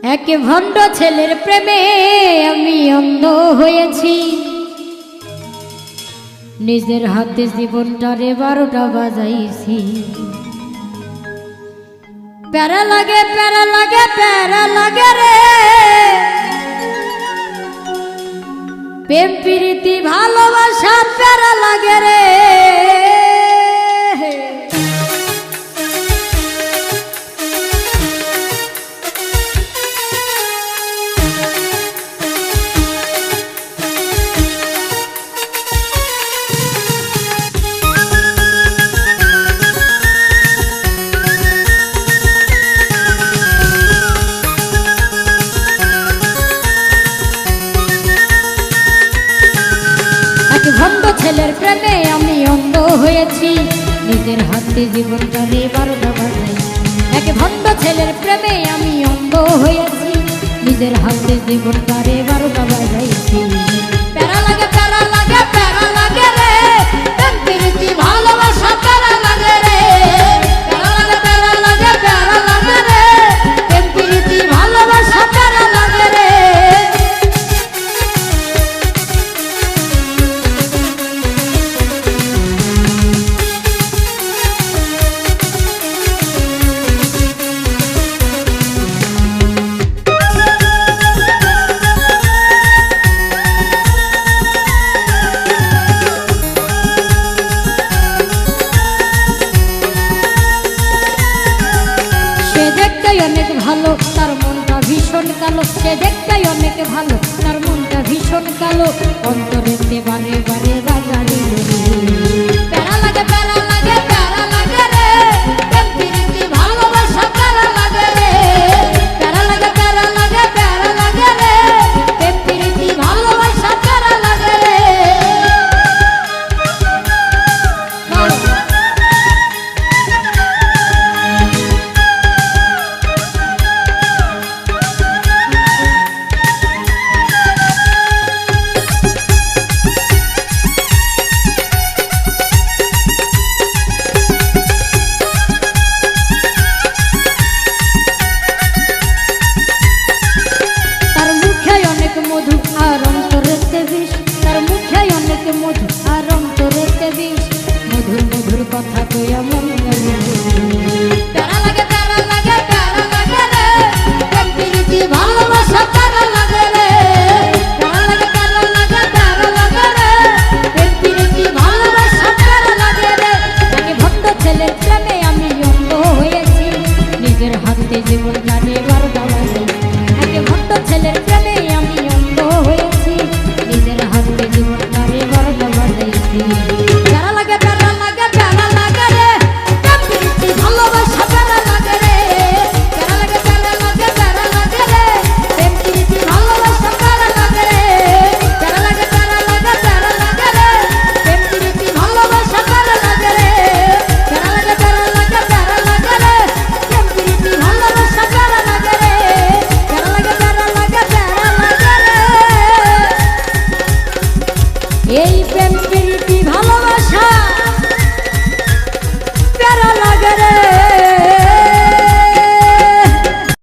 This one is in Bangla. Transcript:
এক ভণ্ড ছেলের প্রেমে আমি অন্ধ হয়েছি, নিজের হাতে জীবনটারে 12টা বাজাইছি। প্যারা লাগে প্যারা লাগে প্যারা লাগে রে, প্রেম প্রীতি ভালোবাসা প্যারা লাগে রে। ভণ্ড ছেলের প্রেমে আমি অন্ধ হয়েছি, নিজের হাতে জীবনটারে 12টা বাজাই। এক ভণ্ড ছেলের প্রেমে আমি অন্ধ হয়েছি, নিজের হাতে জীবনটারে 12টা বাজাইছি। প্যারা লাগে প্যারা লাগে প্যারা লাগে রে, প্রেম প্রীতি ভালোবাসা প্যারা লাগে রে। প্যারা লাগে প্যারা লাগে প্যারা লাগে রে, প্রেম প্রীতি ভালোবাসা প্যারা লাগে রে। অনেক ভালো তার মনটা ভীষণ কালো, সে দেখতে অনেক ভালো তার মনটা ভীষণ কালো, অন্তরেতে বারে বারে রাগারি। প্যারা লাগে প্যারা লাগে প্যারা লাগে রে, প্রেম প্রীতি ভালোবাসা প্যারা লাগে রে। প্যারা লাগে প্যারা লাগে প্যারা লাগে রে, প্রেম প্রীতি ভালোবাসা প্যারা লাগে রে। মধু আর অন্তরেতে বিষ, তার মুখে অনেক মধু আর অন্তরেতে বিষ, মধুর মধুর কথা কইয়া মন গেল। প্যারা লাগে প্যারা লাগে প্যারা লাগে রে, প্রেম প্রীতি ভালোবাসা প্যারা লাগে রে। প্যারা লাগে প্যারা লাগে প্যারা লাগে রে, প্রেম প্রীতি ভালোবাসা প্যারা লাগে রে। এক ভক্ত ছেলের প্রেমে আমি অন্ধ হয়েছি, নিজের হাতে জীবন কাটে